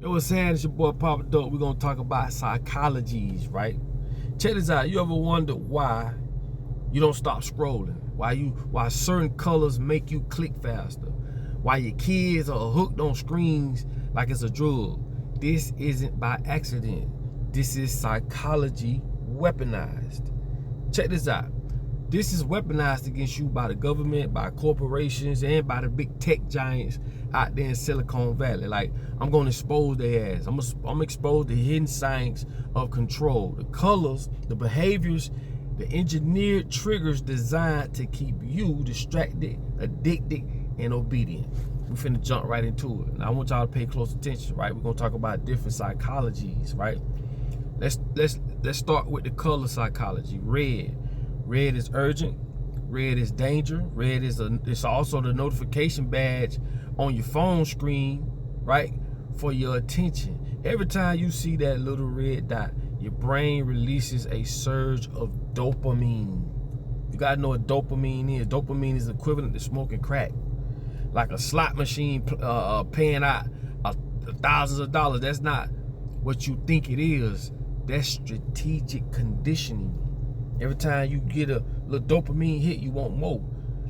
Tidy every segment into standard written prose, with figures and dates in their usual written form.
Yo, what's saying? It's your boy Papa Dope. We're gonna talk about psychologies, right? Check this out. You ever wonder why you don't stop scrolling? Why certain colors make you click faster? Why your kids are hooked on screens like it's a drug? This isn't by accident. This is psychology weaponized. Check this out. This is weaponized against you by the government, by corporations, and by the big tech giants out there in Silicon Valley. Like, I'm gonna expose their ass. I'm expose the hidden science of control, the colors, the behaviors, the engineered triggers designed to keep you distracted, addicted, and obedient. We finna jump right into it. Now I want y'all to pay close attention, right? We're gonna talk about different psychologies, right? Let's start with the color psychology. Red. Red is urgent. Red is danger. Red is it's also the notification badge on your phone screen, right? For your attention. Every time you see that little red dot, your brain releases a surge of dopamine. You gotta know what dopamine is. Dopamine is equivalent to smoking crack. Like a slot machine paying out thousands of dollars. That's not what you think it is. That's strategic conditioning. Every time you get a little dopamine hit, you want more.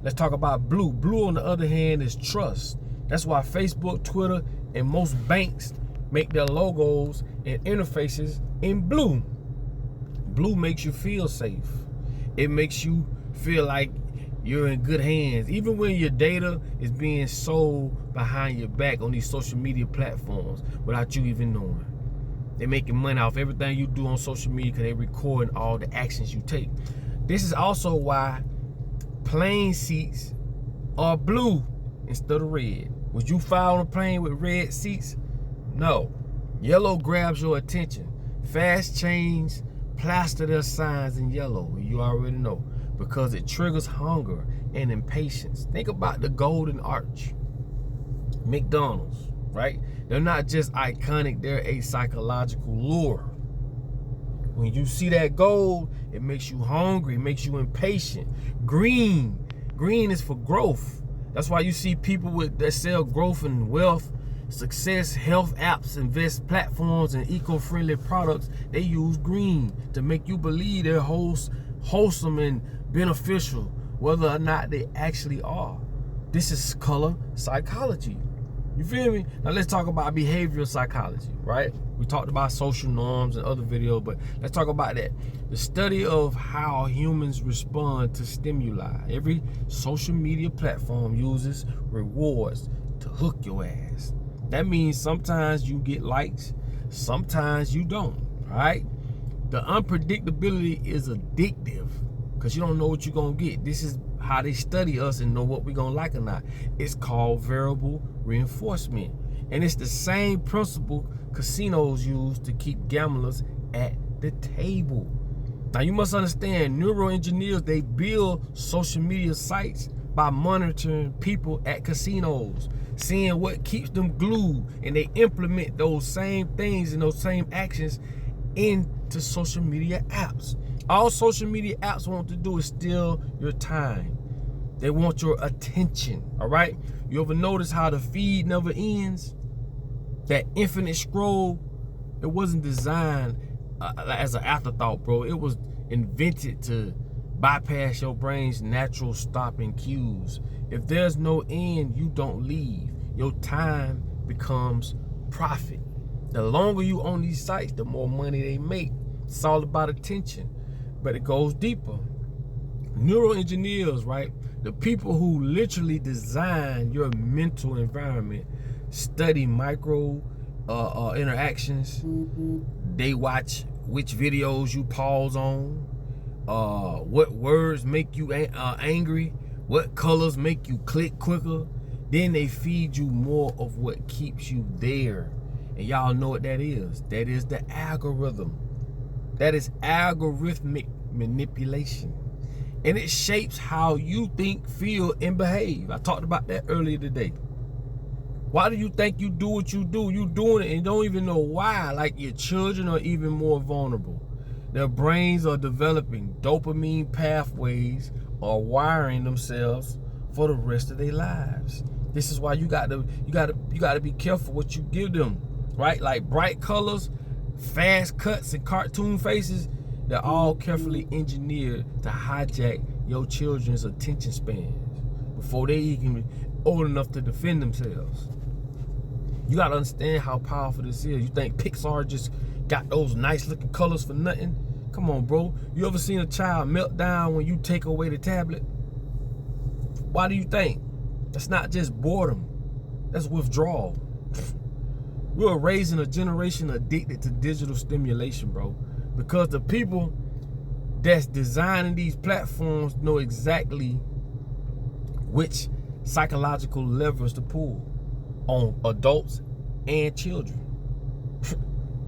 Let's talk about blue. Blue, on the other hand, is trust. That's why Facebook, Twitter, and most banks make their logos and interfaces in blue. Blue makes you feel safe. It makes you feel like you're in good hands. Even when your data is being sold behind your back on these social media platforms without you even knowing. They're making money off everything you do on social media because they're recording all the actions you take. This is also why plane seats are blue instead of red. Would you fly on a plane with red seats? No. Yellow grabs your attention. Fast chains plaster their signs in yellow. You already know. Because it triggers hunger and impatience. Think about the Golden Arch. McDonald's, right? They're not just iconic, they're a psychological lure. When you see that gold, it makes you hungry, it makes you impatient. Green is for growth. That's why you see people that sell growth and wealth, success, health apps, invest platforms, and eco-friendly products. They use green to make you believe they're wholesome and beneficial, whether or not they actually are. This is color psychology. You feel me? Now let's talk about behavioral psychology, right? We talked about social norms in other videos, but let's talk about that. The study of how humans respond to stimuli. Every social media platform uses rewards to hook your ass. That means sometimes you get likes, sometimes you don't, right? The unpredictability is addictive because you don't know what you're gonna get. This is how they study us and know what we're gonna like or not. It's called variable reinforcement. And it's the same principle casinos use to keep gamblers at the table. Now you must understand, neuroengineers, they build social media sites by monitoring people at casinos, seeing what keeps them glued, and they implement those same things and those same actions into social media apps. All social media apps want to do is steal your time. They want your attention, all right? You ever notice how the feed never ends? That infinite scroll, it wasn't designed as an afterthought, bro. It was invented to bypass your brain's natural stopping cues. If there's no end, you don't leave. Your time becomes profit. The longer you on these sites, the more money they make. It's all about attention, but it goes deeper. Neuroengineers, right? The people who literally design your mental environment study micro interactions. They watch which videos you pause on, what words make you angry, what colors make you click quicker. Then they feed you more of what keeps you there. And y'all know what that is. That is the algorithm. That is algorithmic manipulation. And it shapes how you think, feel, and behave. I talked about that earlier today. Why do you think you do what you do? You doing it and don't even know why. Like, your children are even more vulnerable. Their brains are developing dopamine pathways or wiring themselves for the rest of their lives. This is why you got to be careful what you give them right? Like bright colors, fast cuts, and cartoon faces. They're all carefully engineered to hijack your children's attention spans before they even old enough to defend themselves. You gotta understand how powerful this is. You think Pixar just got those nice looking colors for nothing? Come on, bro. You ever seen a child melt down when you take away the tablet? Why do you think? That's not just boredom. That's withdrawal. We're raising a generation addicted to digital stimulation, bro. Because the people that's designing these platforms know exactly which psychological levers to pull on adults and children.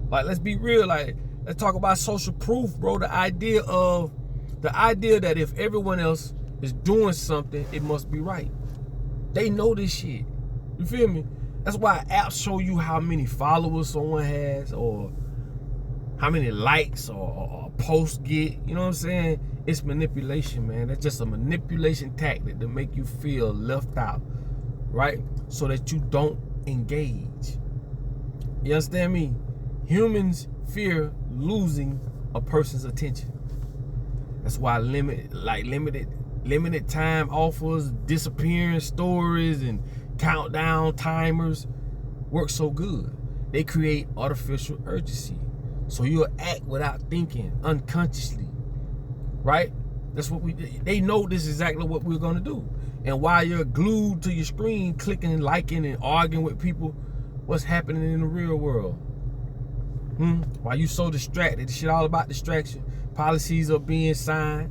Like, let's be real. Like, let's talk about social proof, bro. The idea that if everyone else is doing something, it must be right. They know this shit. You feel me? That's why apps show you how many followers someone has, or how many likes or posts get. You know what I'm saying? It's manipulation, man. That's just a manipulation tactic to make you feel left out, right? So that you don't engage. You understand me? Humans fear losing a person's attention. That's why limited time offers, disappearing stories, and countdown timers work so good. They create artificial urgency. So you'll act without thinking, unconsciously, right? That's what they know this is exactly what we're gonna do. And while you're glued to your screen, clicking and liking and arguing with people, what's happening in the real world? Why you so distracted? This shit all about distraction. Policies are being signed.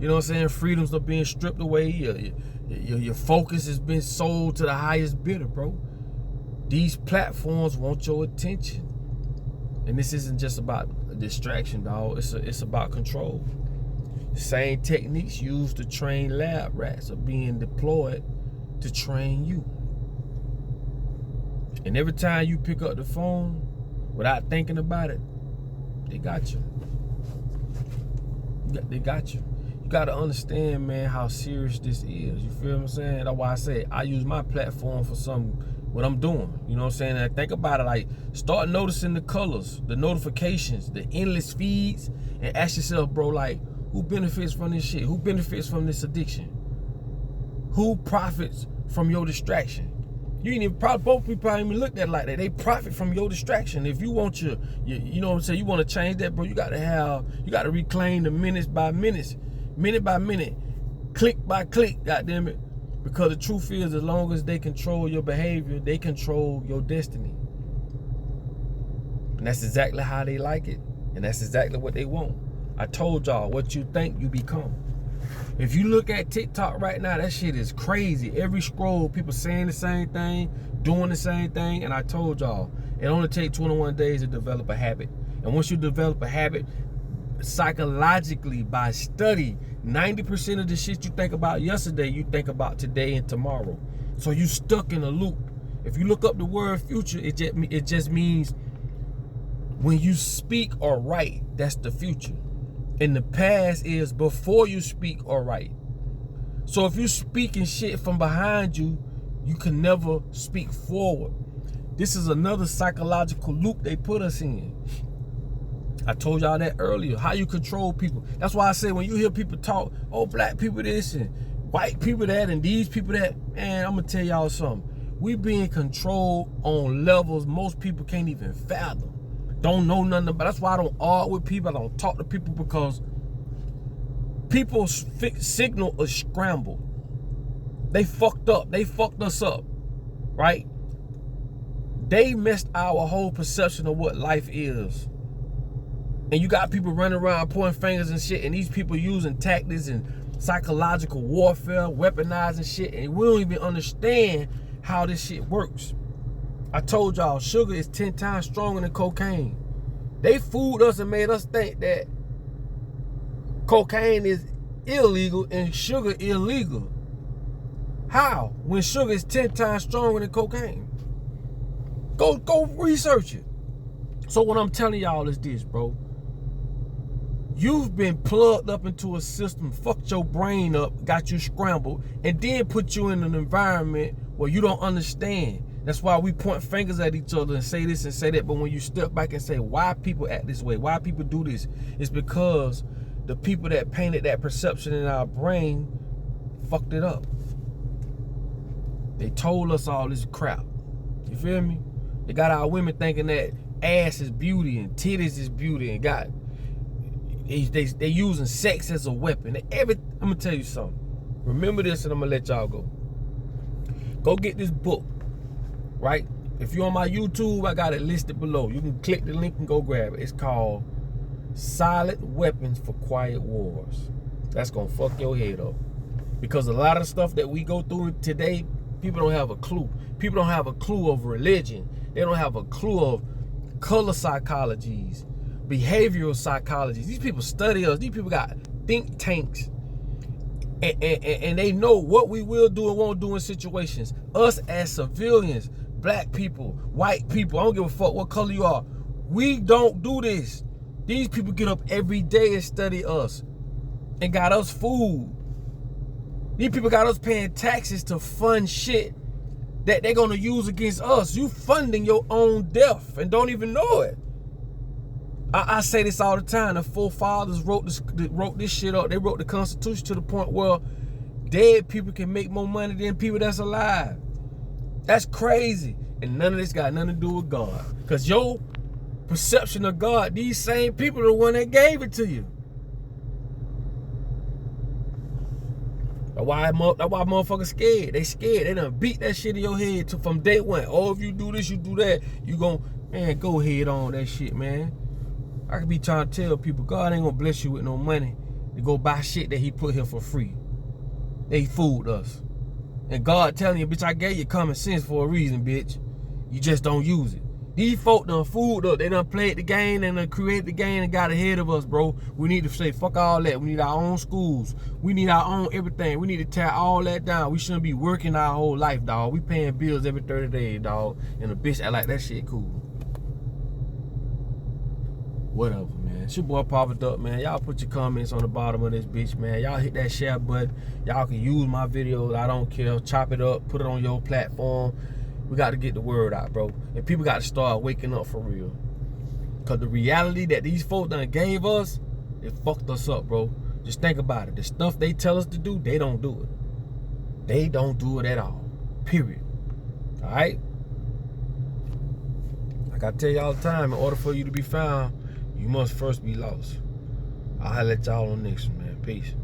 You know what I'm saying? Freedoms are being stripped away. Your focus has been sold to the highest bidder, bro. These platforms want your attention. And this isn't just about a distraction, dog. It's about control. The same techniques used to train lab rats are being deployed to train you. And every time you pick up the phone without thinking about it, they got you. They got you. You got to understand, man, how serious this is. You feel what I'm saying? That's why I say I use my platform for what I'm doing. You know what I'm saying? And think about it, like, start noticing the colors, the notifications, the endless feeds, and ask yourself, bro, like, who benefits from this shit? Who benefits from this addiction? Who profits from your distraction? You ain't even both people ain't even looked at it like that. They profit from your distraction. If you want you know what I'm saying, you want to change that, bro, you got to reclaim the minutes by minutes, minute by minute, click by click, goddamn it. Because the truth is, as long as they control your behavior, they control your destiny. And that's exactly how they like it. And that's exactly what they want. I told y'all, what you think, you become. If you look at TikTok right now, that shit is crazy. Every scroll, people saying the same thing, doing the same thing. And I told y'all, it only takes 21 days to develop a habit. And once you develop a habit, psychologically, by study, 90% of the shit you think about yesterday, you think about today and tomorrow. So you stuck in a loop. If you look up the word future, it just means when you speak or write, that's the future. And the past is before you speak or write. So if you speaking shit from behind you, you can never speak forward. This is another psychological loop they put us in. I told y'all that earlier, how you control people. That's why I say when you hear people talk, oh, black people this and white people that and these people that, man, I'm gonna tell y'all something. We being controlled on levels most people can't even fathom. Don't know nothing about. That's why I don't argue with people. I don't talk to people, because people's signal is scrambled. They fucked up. They fucked us up, right? They messed our whole perception of what life is. And you got people running around pointing fingers and shit, and these people using tactics and psychological warfare, weaponizing shit, and we don't even understand how this shit works. I told y'all, sugar is 10 times stronger than cocaine. They fooled us and made us think that cocaine is illegal and sugar illegal. How? When sugar is 10 times stronger than cocaine. Go research it. So what I'm telling y'all is this, bro. You've been plugged up into a system, fucked your brain up, got you scrambled, and then put you in an environment where you don't understand. That's why we point fingers at each other and say this and say that. But when you step back and say why people act this way, why people do this, it's because the people that painted that perception in our brain fucked it up. They told us all this crap. You feel me? They got our women thinking that ass is beauty and titties is beauty, and they using sex as a weapon. I'm gonna tell you something. Remember this, and I'm gonna let y'all go. Go get this book, right? If you're on my YouTube, I got it listed below. You can click the link and go grab it. It's called Silent Weapons for Quiet Wars. That's gonna fuck your head up. Because a lot of the stuff that we go through today, people don't have a clue. People don't have a clue of religion. They don't have a clue of color psychologies, behavioral psychologies. These people study us. These people got think tanks. And they know what we will do and won't do in situations. Us as civilians, black people, white people, I don't give a fuck what color you are. We don't do this. These people get up every day and study us and got us food. These people got us paying taxes to fund shit that they're gonna use against us. You funding your own death and don't even know it. I say this all the time. The forefathers wrote this shit up. They wrote the Constitution to the point where dead people can make more money than people that's alive. That's crazy. And none of this got nothing to do with God. Because your perception of God, these same people are the one that gave it to you. That's why motherfuckers scared. They scared. They done beat that shit in your head from day one. Oh, if you do this, you do that, you gon', man, go ahead on that shit, man. I could be trying to tell people, God ain't gonna bless you with no money to go buy shit that he put here for free. They fooled us. And God telling you, bitch, I gave you common sense for a reason, bitch. You just don't use it. These folk done fooled us. They done played the game and done created the game and got ahead of us, bro. We need to say, fuck all that. We need our own schools. We need our own everything. We need to tear all that down. We shouldn't be working our whole life, dog. We paying bills every 30 days, dog. And a bitch act like that shit cool. Whatever, man. It's your boy Papa Duck, man. Y'all put your comments on the bottom of this bitch, man. Y'all hit that share button. Y'all can use my videos. I don't care. Chop it up. Put it on your platform. We got to get the word out, bro. And people got to start waking up for real. Because the reality that these folks done gave us, it fucked us up, bro. Just think about it. The stuff they tell us to do, they don't do it. They don't do it at all. Period. All right? Like I tell you all the time, in order for you to be found, you must first be lost. I'll let y'all on the next one, man. Peace.